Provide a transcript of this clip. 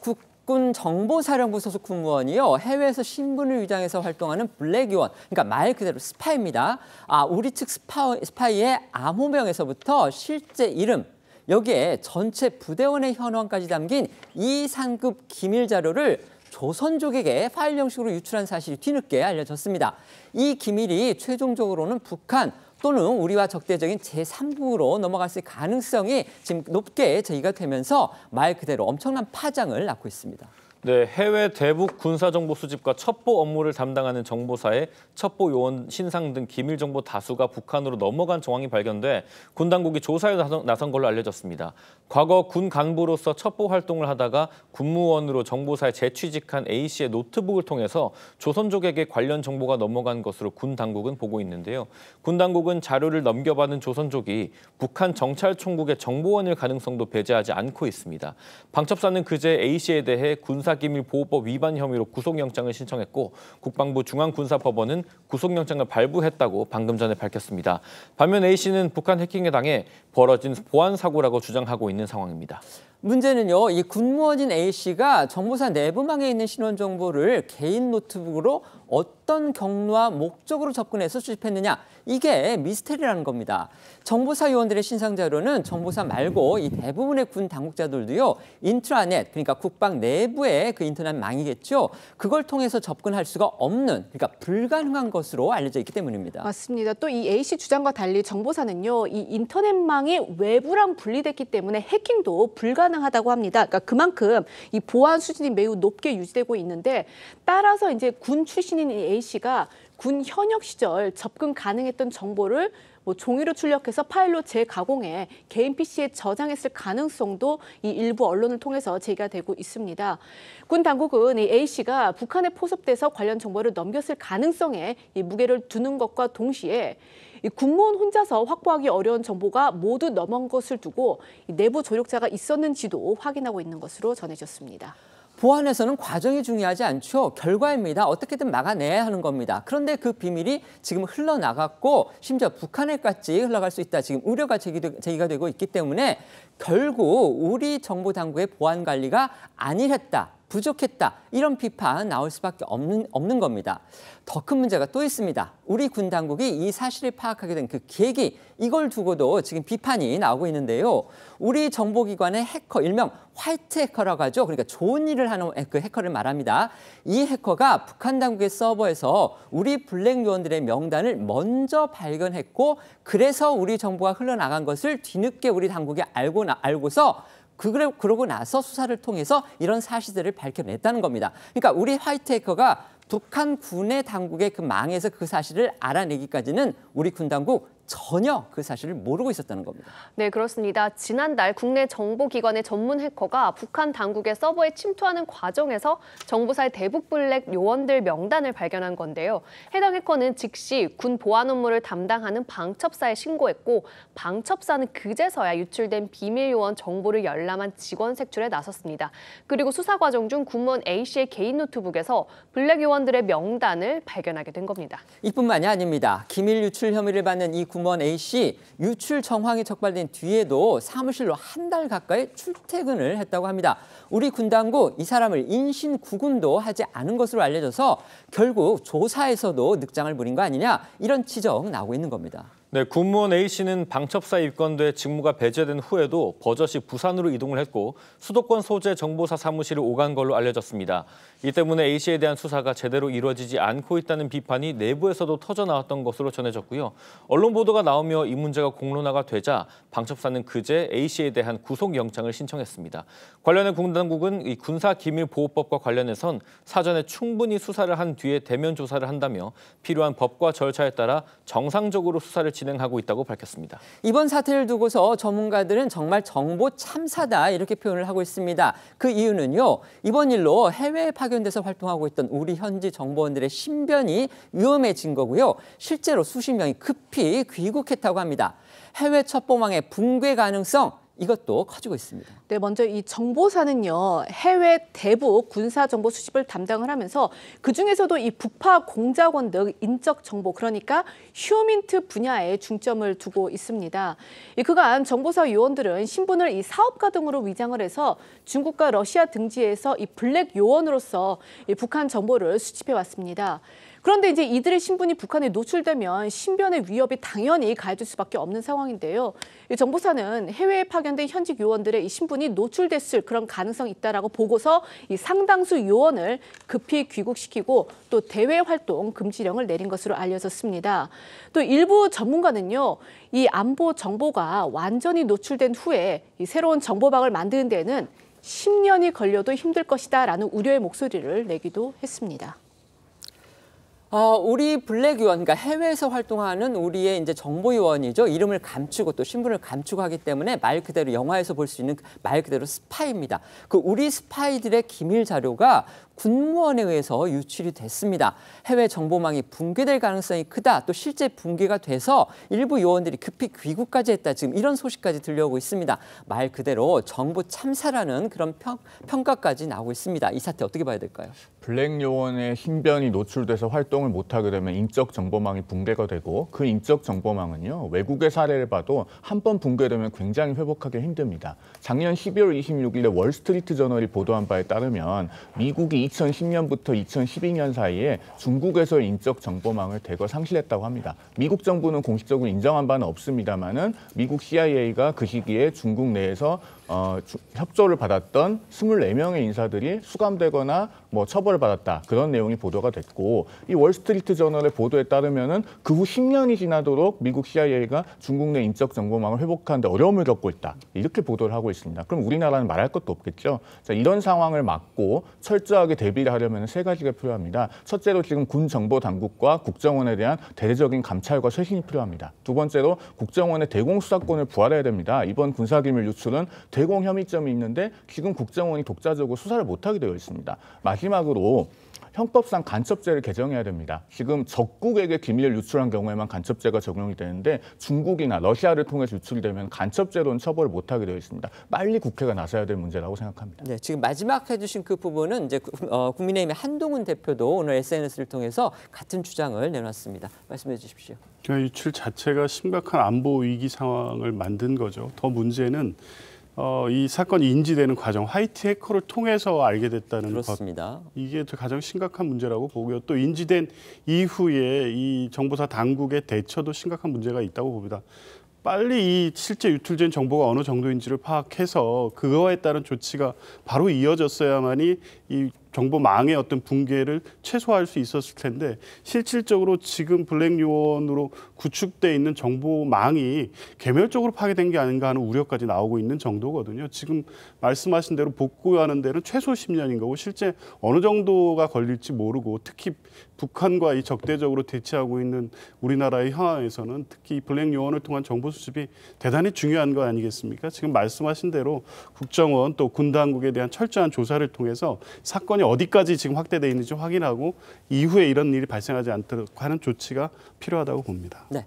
국군 정보사령부 소속 군무원이요. 해외에서 신분을 위장해서 활동하는 블랙 요원, 그러니까 말 그대로 스파이입니다. 우리 측 스파이의 암호명에서부터 실제 이름, 여기에 전체 부대원의 현황까지 담긴 이 상급 기밀 자료를 조선족에게 파일 형식으로 유출한 사실이 뒤늦게 알려졌습니다. 이 기밀이 최종적으로는 북한 또는 우리와 적대적인 제3국으로 넘어갈 가능성이 지금 높게 제기가 되면서 말 그대로 엄청난 파장을 낳고 있습니다. 네, 해외 대북 군사정보 수집과 첩보 업무를 담당하는 정보사의 첩보 요원 신상 등 기밀 정보 다수가 북한으로 넘어간 정황이 발견돼 군 당국이 조사에 나선 걸로 알려졌습니다. 과거 군 간부로서 첩보 활동을 하다가 군무원으로 정보사에 재취직한 A씨의 노트북을 통해서 조선족에게 관련 정보가 넘어간 것으로 군 당국은 보고 있는데요. 군 당국은 자료를 넘겨받은 조선족이 북한 정찰총국의 정보원일 가능성도 배제하지 않고 있습니다. 방첩사는 그제 A씨에 대해 군사기밀보호법 위반 혐의로 구속영장을 신청했고 국방부 중앙군사법원은 구속영장을 발부했다고 방금 전에 밝혔습니다. 반면 A씨는 북한 해킹에 당해 벌어진 보안사고라고 주장하고 있는 상황입니다. 문제는요, 이 군무원인 A씨가 정보사 내부망에 있는 신원 정보를 개인 노트북으로 어떤 경로와 목적으로 접근해서 수집했느냐, 이게 미스테리라는 겁니다. 정보사 요원들의 신상 자료는 정보사 말고 이 대부분의 군 당국자들도요, 인트라넷, 그러니까 국방 내부의 그 인터넷망이겠죠. 그걸 통해서 접근할 수가 없는, 그러니까 불가능한 것으로 알려져 있기 때문입니다. 맞습니다. 또 이 A씨 주장과 달리 정보사는요, 이 인터넷망이 외부랑 분리됐기 때문에 해킹도 불가능하다고 합니다. 그러니까 그만큼 이 보안 수준이 매우 높게 유지되고 있는데, 따라서 이제 군 출신인 이 A씨가 군 현역 시절 접근 가능했던 정보를 종이로 출력해서 파일로 재가공해 개인 PC에 저장했을 가능성도 이 일부 언론을 통해서 제기가 되고 있습니다. 군 당국은 이 A씨가 북한에 포섭돼서 관련 정보를 넘겼을 가능성에 이 무게를 두는 것과 동시에 이 군무원 혼자서 확보하기 어려운 정보가 모두 넘어간 것을 두고 내부 조력자가 있었는지도 확인하고 있는 것으로 전해졌습니다. 보안에서는 과정이 중요하지 않죠. 결과입니다. 어떻게든 막아내야 하는 겁니다. 그런데 그 비밀이 지금 흘러나갔고 심지어 북한에까지 흘러갈 수 있다. 지금 우려가 제기가 되고 있기 때문에 결국 우리 정보 당국의 보안 관리가 안일했다, 부족했다, 이런 비판 나올 수밖에 없는 겁니다. 더 큰 문제가 또 있습니다. 우리 군 당국이 이 사실을 파악하게 된 그 계기, 이걸 두고도 지금 비판이 나오고 있는데요. 우리 정보기관의 해커, 일명 화이트 해커라고 하죠. 그러니까 좋은 일을 하는 그 해커를 말합니다. 이 해커가 북한 당국의 서버에서 우리 블랙 요원들의 명단을 먼저 발견했고, 그래서 우리 정보가 흘러나간 것을 뒤늦게 우리 당국이 알고서 그러고 나서 수사를 통해서 이런 사실들을 밝혀냈다는 겁니다. 그러니까 우리 화이트 해커가 북한 군의 당국의 그 망에서 그 사실을 알아내기까지는 우리 군 당국 전혀 그 사실을 모르고 있었다는 겁니다. 네, 그렇습니다. 지난달 국내 정보기관의 전문 해커가 북한 당국의 서버에 침투하는 과정에서 정보사의 대북 블랙 요원들 명단을 발견한 건데요. 해당 해커는 즉시 군 보안 업무를 담당하는 방첩사에 신고했고, 방첩사는 그제서야 유출된 비밀 요원 정보를 열람한 직원 색출에 나섰습니다. 그리고 수사 과정 중 군무원 A씨의 개인 노트북에서 블랙 요원들의 명단을 발견하게 된 겁니다. 이뿐만이 아닙니다. 기밀 유출 혐의를 받는 이 군무원 A씨, 유출 정황이 적발된 뒤에도 사무실로 한 달 가까이 출퇴근을 했다고 합니다. 우리 군 당국 이 사람을 인신 구금도 하지 않은 것으로 알려져서 결국 조사에서도 늑장을 부린 거 아니냐, 이런 지적 나오고 있는 겁니다. 네, 군무원 A씨는 방첩사에 입건돼 직무가 배제된 후에도 버젓이 부산으로 이동을 했고 수도권 소재 정보사 사무실을 오간 걸로 알려졌습니다. 이 때문에 A씨에 대한 수사가 제대로 이루어지지 않고 있다는 비판이 내부에서도 터져나왔던 것으로 전해졌고요. 언론 보도가 나오며 이 문제가 공론화가 되자 방첩사는 그제 A씨에 대한 구속영장을 신청했습니다. 관련해 군 당국은 이 군사기밀보호법과 관련해선 사전에 충분히 수사를 한 뒤에 대면 조사를 한다며 필요한 법과 절차에 따라 정상적으로 수사를 진행하고 있다고 밝혔습니다. 이번 사태를 두고서 전문가들은 정말 정보 참사다, 이렇게 표현을 하고 있습니다. 그 이유는요, 이번 일로 해외에 파견돼서 활동하고 있던 우리 현지 정보원들의 신변이 위험해진 거고요. 실제로 수십 명이 급히 귀국했다고 합니다. 해외 첩보망의 붕괴 가능성, 이것도 커지고 있습니다. 네, 먼저 이 정보사는요, 해외 대북 군사 정보 수집을 담당을 하면서 그중에서도 이 북파 공작원 등 인적 정보, 그러니까 휴민트 분야에 중점을 두고 있습니다. 그간 정보사 요원들은 신분을 이 사업가 등으로 위장을 해서 중국과 러시아 등지에서 이 블랙 요원으로서 이 북한 정보를 수집해 왔습니다. 그런데 이제 이들의 신분이 북한에 노출되면 신변의 위협이 당연히 가해질 수밖에 없는 상황인데요. 이 정보사는 해외에 파견된 현직 요원들의 이 신분이 노출됐을 그런 가능성이 있다라고 보고서 이 상당수 요원을 급히 귀국시키고 또 대외 활동 금지령을 내린 것으로 알려졌습니다. 또 일부 전문가는요, 이 안보 정보가 완전히 노출된 후에 이 새로운 정보망을 만드는 데는 10년이 걸려도 힘들 것이다라는 우려의 목소리를 내기도 했습니다. 우리 블랙 요원, 그러니까 해외에서 활동하는 우리의 이제 정보 요원이죠. 이름을 감추고 또 신분을 감추고 하기 때문에 말 그대로 영화에서 볼 수 있는 말 그대로 스파이입니다. 그 우리 스파이들의 기밀 자료가 군무원에 의해서 유출이 됐습니다. 해외 정보망이 붕괴될 가능성이 크다. 또 실제 붕괴가 돼서 일부 요원들이 급히 귀국까지 했다. 지금 이런 소식까지 들려오고 있습니다. 말 그대로 정보 참사라는 그런 평가까지 나오고 있습니다. 이 사태 어떻게 봐야 될까요? 블랙 요원의 신변이 노출돼서 활동을 못하게 되면 인적 정보망이 붕괴가 되고 그 인적 정보망은요, 외국의 사례를 봐도 한 번 붕괴되면 굉장히 회복하기 힘듭니다. 작년 12월 26일에 월스트리트 저널이 보도한 바에 따르면 미국이 2010년부터 2012년 사이에 중국에서의 인적 정보망을 대거 상실했다고 합니다. 미국 정부는 공식적으로 인정한 바는 없습니다만은 미국 CIA가 그 시기에 중국 내에서 협조를 받았던 24명의 인사들이 수감되거나 처벌을 받았다. 그런 내용이 보도가 됐고, 이 월스트리트 저널의 보도에 따르면은 그 후 10년이 지나도록 미국 CIA가 중국 내 인적 정보망을 회복하는데 어려움을 겪고 있다. 이렇게 보도를 하고 있습니다. 그럼 우리나라는 말할 것도 없겠죠. 자, 이런 상황을 막고 철저하게 대비를 하려면 세 가지가 필요합니다. 첫째로 지금 군 정보 당국과 국정원에 대한 대대적인 감찰과 쇄신이 필요합니다. 두 번째로 국정원의 대공 수사권을 부활해야 됩니다. 이번 군사기밀 유출은 대공 혐의점이 있는데 지금 국정원이 독자적으로 수사를 못하게 되어 있습니다. 마지막으로 형법상 간첩죄를 개정해야 됩니다. 지금 적국에게 기밀을 유출한 경우에만 간첩죄가 적용이 되는데 중국이나 러시아를 통해서 유출이 되면 간첩죄로는 처벌을 못하게 되어 있습니다. 빨리 국회가 나서야 될 문제라고 생각합니다. 네, 지금 마지막 해주신 그 부분은 이제 국민의힘의 한동훈 대표도 오늘 SNS를 통해서 같은 주장을 내놨습니다. 말씀해 주십시오. 유출 자체가 심각한 안보 위기 상황을 만든 거죠. 더 문제는 이 사건이 인지되는 과정, 화이트 해커를 통해서 알게 됐다는 그렇습니다. 것. 이게 가장 심각한 문제라고 보고요. 또 인지된 이후에 이 정보사 당국의 대처도 심각한 문제가 있다고 봅니다. 빨리 이 실제 유출된 정보가 어느 정도인지를 파악해서 그거에 따른 조치가 바로 이어졌어야만이 이 정보망의 어떤 붕괴를 최소화할 수 있었을 텐데 실질적으로 지금 블랙 요원으로 구축돼 있는 정보망이 개별적으로 파괴된 게 아닌가 하는 우려까지 나오고 있는 정도거든요. 지금 말씀하신 대로 복구하는 데는 최소 10년인 거고 실제 어느 정도가 걸릴지 모르고 특히 북한과 이 적대적으로 대치하고 있는 우리나라의 상황에서는 특히 블랙 요원을 통한 정보 수집이 대단히 중요한 거 아니겠습니까? 지금 말씀하신 대로 국정원 또 군 당국에 대한 철저한 조사를 통해서 사건이 어디까지 지금 확대돼 있는지 확인하고 이후에 이런 일이 발생하지 않도록 하는 조치가 필요하다고 봅니다. 네.